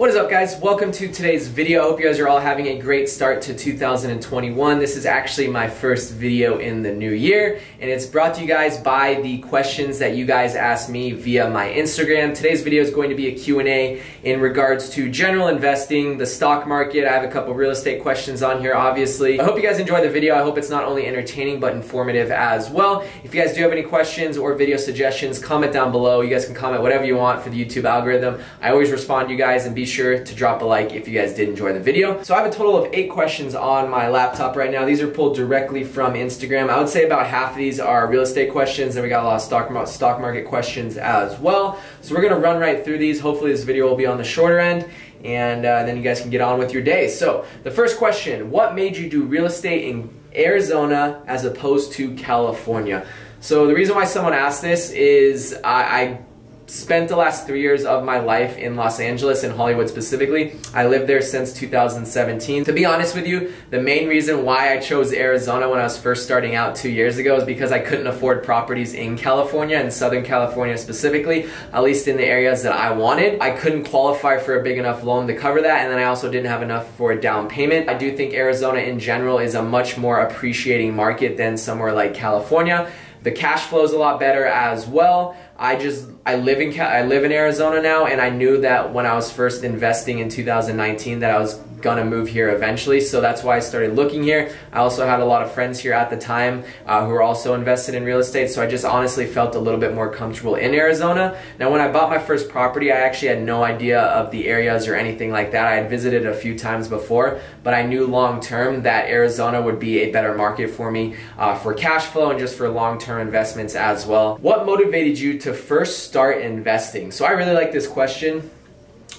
What is up, guys? Welcome to today's video. I hope you guys are all having a great start to 2021. This is actually my first video in the new year, and it's brought to you guys by the questions that you guys asked me via my Instagram. Today's video is going to be a Q&A in regards to general investing, the stock market. I have a couple real estate questions on here, obviously. I hope you guys enjoy the video. I hope it's not only entertaining, but informative as well. If you guys do have any questions or video suggestions, comment down below. You guys can comment whatever you want for the YouTube algorithm. I always respond to you guys, and be sure to drop a like if you guys did enjoy the video. So I have a total of 8 questions on my laptop right now. These are pulled directly from Instagram. I would say about half of these are real estate questions, and we got a lot of stock market questions as well. So we're gonna run right through these. Hopefully this video will be on the shorter end, and then you guys can get on with your day. So the first question: what made you do real estate in Arizona as opposed to California? So the reason why someone asked this is I spent the last 3 years of my life in Los Angeles, in Hollywood specifically. I lived there since 2017. To be honest with you, the main reason why I chose Arizona when I was first starting out 2 years ago is because I couldn't afford properties in California, in Southern California specifically, at least in the areas that I wanted. I couldn't qualify for a big enough loan to cover that, and then I also didn't have enough for a down payment. I do think Arizona in general is a much more appreciating market than somewhere like California. The cash flow is a lot better as well. I live in Arizona now, and I knew that when I was first investing in 2019 that I was gonna move here eventually, so that's why I started looking here. I also had a lot of friends here at the time who were also invested in real estate, so I just honestly felt a little bit more comfortable in Arizona. Now, when I bought my first property, I actually had no idea of the areas or anything like that. I had visited a few times before, but I knew long term that Arizona would be a better market for me for cash flow and just for long-term investments as well. What motivated you to first start investing? So I really like this question.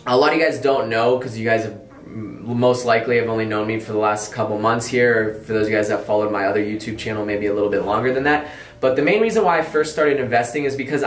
A lot of you guys don't know, because you guys have most likely have only known me for the last couple months here, or for those of you guys that followed my other YouTube channel maybe a little bit longer than that. But the main reason why I first started investing is because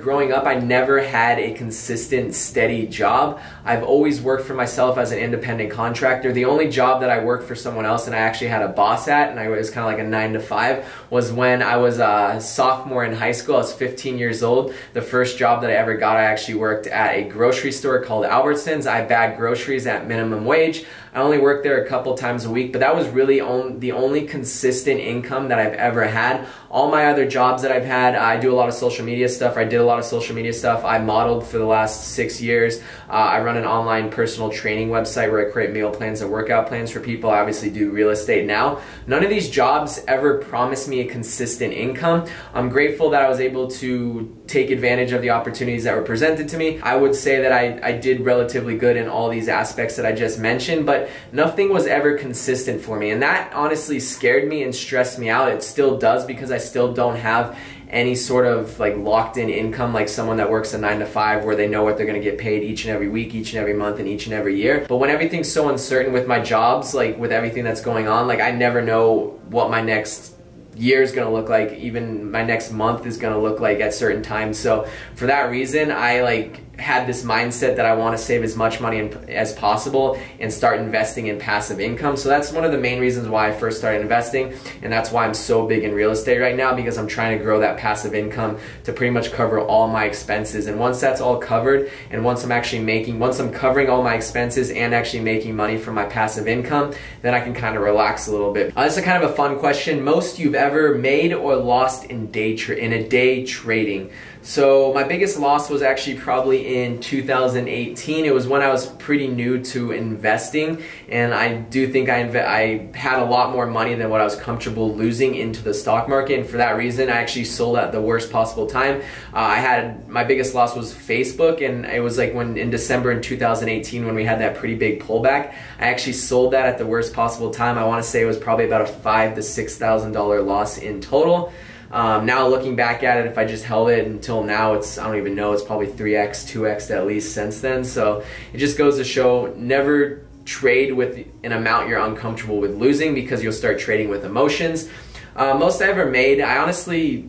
growing up, I never had a consistent, steady job. I've always worked for myself as an independent contractor. The only job that I worked for someone else and I actually had a boss at, and I was kind of like a 9 to 5, was when I was a sophomore in high school. I was 15 years old. The first job that I ever got, I actually worked at a grocery store called Albertsons. I bagged groceries at minimum wage. I only worked there a couple times a week, but that was really the only consistent income that I've ever had. All my other jobs that I've had, I do a lot of social media stuff. I did a lot of social media stuff. I modeled for the last 6 years. I run an online personal training website where I create meal plans and workout plans for people. I obviously do real estate now. None of these jobs ever promised me a consistent income. I'm grateful that I was able to take advantage of the opportunities that were presented to me. I would say that I did relatively good in all these aspects that I just mentioned, but nothing was ever consistent for me, and that honestly scared me and stressed me out. It still does, because I still don't have any sort of like locked-in income like someone that works a 9 to 5 where they know what they're going to get paid each and every week, each and every month, and each and every year. But when everything's so uncertain with my jobs, like with everything that's going on, like I never know what my next year is going to look like, even my next month is going to look like at certain times. So for that reason, I had this mindset that I want to save as much money as possible and start investing in passive income. So that's one of the main reasons why I first started investing, and that's why I'm so big in real estate right now, because I'm trying to grow that passive income to pretty much cover all my expenses. And once that's all covered, and once I'm covering all my expenses and actually making money from my passive income, then I can kind of relax a little bit. This is kind of a fun question. Most you've ever made or lost in a day trading? So my biggest loss was actually probably in 2018. It was when I was pretty new to investing, and I do think I had a lot more money than what I was comfortable losing into the stock market, and for that reason I actually sold at the worst possible time. My biggest loss was Facebook, and it was like in December in 2018 when we had that pretty big pullback. I actually sold that at the worst possible time. I want to say it was probably about a $5,000 to $6,000 loss in total. Now looking back at it, if I just held it until now, I don't even know, it's probably 3x, 2x at least since then. So it just goes to show, never trade with an amount you're uncomfortable with losing, because you'll start trading with emotions. Most I ever made, the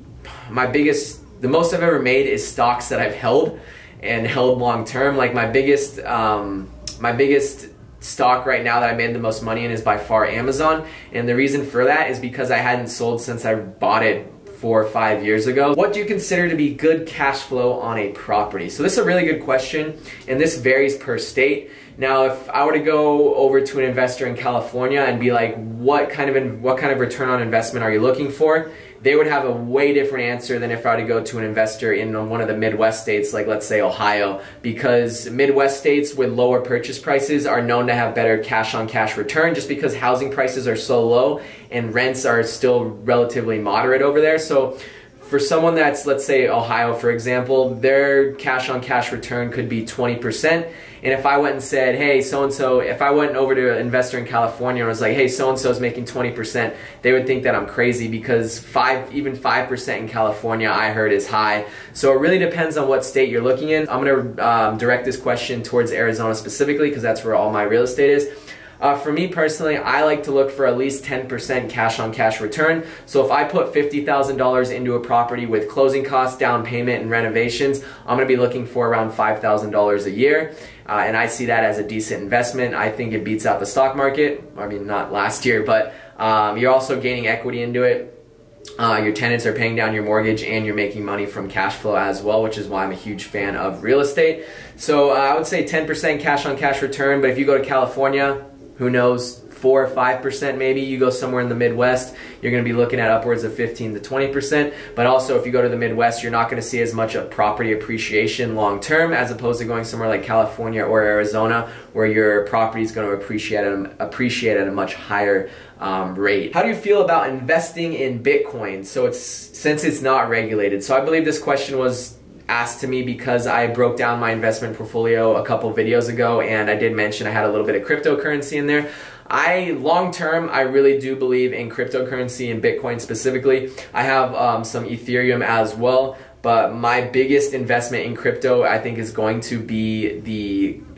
most I've ever made is stocks that I've held and held long term. Like my biggest stock right now that I made the most money in is by far Amazon, and the reason for that is because I hadn't sold since I bought it 4 or 5 years ago. What do you consider to be good cash flow on a property? So this is a really good question, and this varies per state. Now, if I were to go over to an investor in California and be like, what kind of return on investment are you looking for? They would have a way different answer than if I were to go to an investor in one of the Midwest states, like let's say Ohio, because Midwest states with lower purchase prices are known to have better cash on cash return, just because housing prices are so low and rents are still relatively moderate over there. So for someone that's, let's say Ohio, for example, their cash on cash return could be 20%. And if I went and said, hey, so-and-so, if I went over to an investor in California and was like, hey, so-and-so is making 20%, they would think that I'm crazy, because even 5% in California I heard is high. So it really depends on what state you're looking in. I'm gonna direct this question towards Arizona specifically, because that's where all my real estate is. For me personally, I like to look for at least 10% cash on cash return. So if I put $50,000 into a property with closing costs, down payment, and renovations, I'm going to be looking for around $5,000 a year. And I see that as a decent investment. I think it beats out the stock market. I mean, not last year, but you're also gaining equity into it. Your tenants are paying down your mortgage, and you're making money from cash flow as well, which is why I'm a huge fan of real estate. So I would say 10% cash on cash return, but if you go to California, who knows, 4 or 5% maybe. You go somewhere in the Midwest, you're going to be looking at upwards of 15 to 20%. But also, if you go to the Midwest, you're not going to see as much of property appreciation long term, as opposed to going somewhere like California or Arizona, where your property is going to appreciate at a much higher rate. How do you feel about investing in Bitcoin? So since it's not regulated. So I believe this question was asked to me because I broke down my investment portfolio a couple videos ago, and I did mention I had a little bit of cryptocurrency in there. Long term, I really do believe in cryptocurrency and Bitcoin specifically. I have some Ethereum as well, but my biggest investment in crypto, I think, is going to be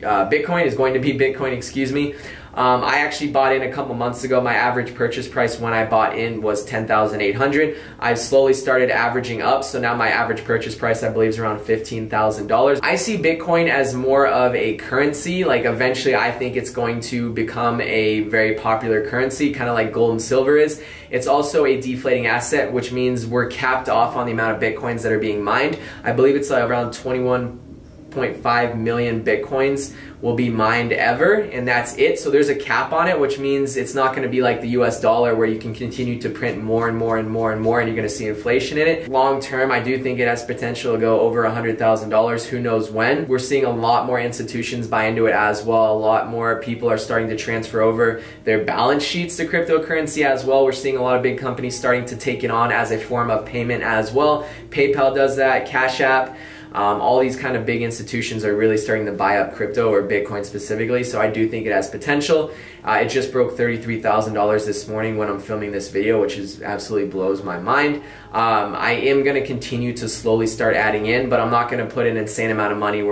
Bitcoin, excuse me. I actually bought in a couple months ago. My average purchase price when I bought in was $10,800. I've slowly started averaging up, so now my average purchase price, I believe, is around $15,000. I see Bitcoin as more of a currency. Like, eventually I think it's going to become a very popular currency, kind of like gold and silver is. It's also a deflating asset, which means we're capped off on the amount of Bitcoins that are being mined. I believe it's around 21.5 million Bitcoins will be mined ever, and that's it. So there's a cap on it, which means it's not going to be like the US dollar where you can continue to print more and more and more and more, and you're going to see inflation in it. Long term, I do think it has potential to go over $100,000. Who knows when? We're seeing a lot more institutions buy into it as well. A lot more people are starting to transfer over their balance sheets to cryptocurrency as well. We're seeing a lot of big companies starting to take it on as a form of payment as well. PayPal does that, Cash App. All these kind of big institutions are really starting to buy up crypto, or Bitcoin specifically, so I do think it has potential. It just broke $33,000 this morning when I'm filming this video, which is absolutely blows my mind. I am going to continue to slowly start adding in, but I'm not going to put an insane amount of money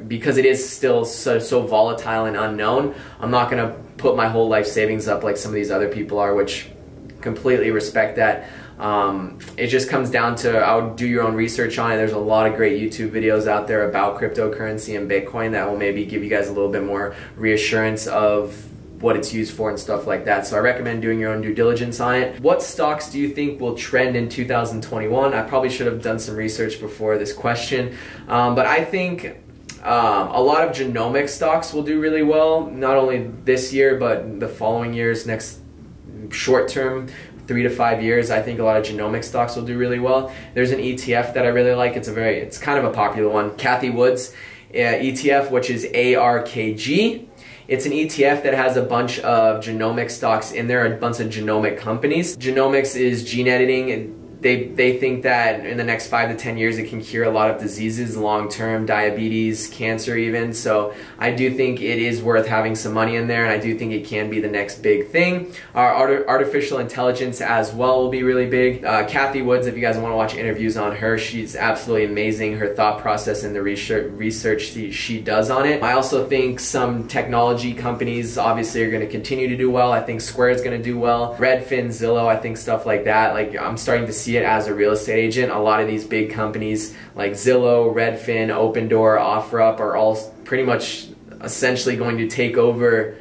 because it is still so volatile and unknown. I'm not going to put my whole life savings up like some of these other people are, which completely respect that. It just comes down to, I would do your own research on it. There's a lot of great YouTube videos out there about cryptocurrency and Bitcoin that will maybe give you guys a little bit more reassurance of what it's used for and stuff like that. So I recommend doing your own due diligence on it. What stocks do you think will trend in 2021? I probably should have done some research before this question, but I think a lot of genomic stocks will do really well, not only this year, but the following years, next short term, 3 to 5 years. I think a lot of genomic stocks will do really well. There's an ETF that I really like. It's kind of a popular one. Cathie Wood's ETF, which is ARKG. It's an ETF that has a bunch of genomic stocks in there, a bunch of genomic companies. Genomics is gene editing, and they think that in the next 5 to 10 years it can cure a lot of diseases, long-term diabetes, cancer even. So I do think it is worth having some money in there, and I do think it can be the next big thing. Artificial intelligence as well will be really big. Cathie Wood's, if you guys want to watch interviews on her, she's absolutely amazing. Her thought process and the research she does on it. I also think some technology companies obviously are going to continue to do well. I think Square is going to do well. Redfin, Zillow, I think stuff like that. Like, I'm starting to see it as a real estate agent. A lot of these big companies like Zillow, Redfin, Opendoor, OfferUp are all pretty much essentially going to take over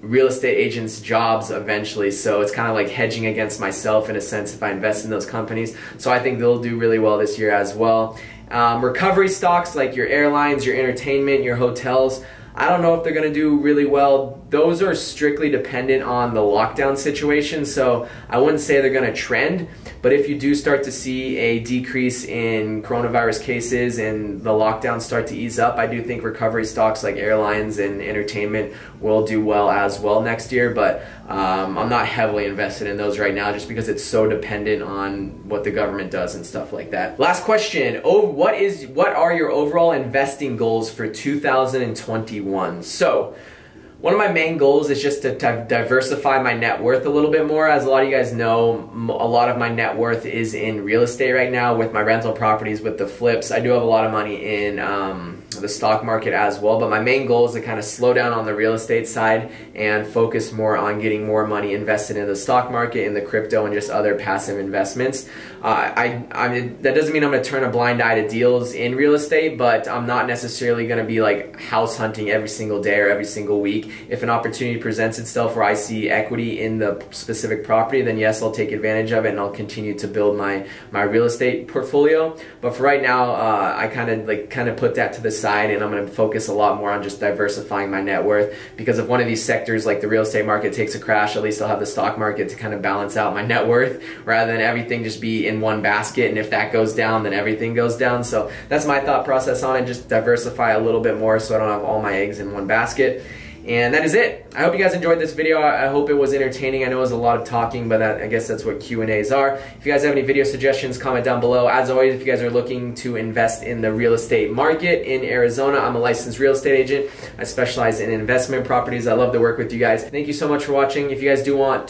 real estate agents jobs eventually, so it's kind of like hedging against myself in a sense if I invest in those companies. So I think they'll do really well this year as well. Recovery stocks like your airlines, your entertainment, your hotels, I don't know if they're going to do really well. Those are strictly dependent on the lockdown situation, so I wouldn't say they're going to trend. But if you do start to see a decrease in coronavirus cases and the lockdowns start to ease up, I do think recovery stocks like airlines and entertainment will do well as well next year. But I'm not heavily invested in those right now just because it's so dependent on what the government does and stuff like that. Last question. What are your overall investing goals for 2021? So one of my main goals is just to diversify my net worth a little bit more. As a lot of you guys know, a lot of my net worth is in real estate right now with my rental properties, with the flips. I do have a lot of money in the stock market as well, but my main goal is to kind of slow down on the real estate side and focus more on getting more money invested in the stock market, in the crypto, and just other passive investments. That doesn't mean I'm going to turn a blind eye to deals in real estate, but I'm not necessarily going to be like house hunting every single day or every single week. If an opportunity presents itself where I see equity in the specific property, then yes, I'll take advantage of it and I'll continue to build my real estate portfolio. But for right now, I kind of put that to the side, and I'm going to focus a lot more on just diversifying my net worth, because if one of these sectors like the real estate market takes a crash, at least I'll have the stock market to kind of balance out my net worth, rather than everything just be in one basket, and if that goes down, then everything goes down. So that's my thought process on it, just diversify a little bit more so I don't have all my eggs in one basket. And that is it. I hope you guys enjoyed this video. I hope it was entertaining. I know it was a lot of talking, but I guess that's what Q&As are. If you guys have any video suggestions, comment down below. As always, if you guys are looking to invest in the real estate market in Arizona, I'm a licensed real estate agent. I specialize in investment properties. I love to work with you guys. Thank you so much for watching. If you guys do want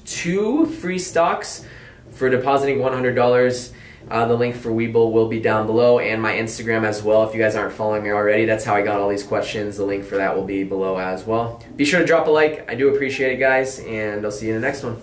2 free stocks for depositing $100, the link for Webull will be down below, and my Instagram as well. If you guys aren't following me already, that's how I got all these questions. The link for that will be below as well. Be sure to drop a like. I do appreciate it, guys, and I'll see you in the next one.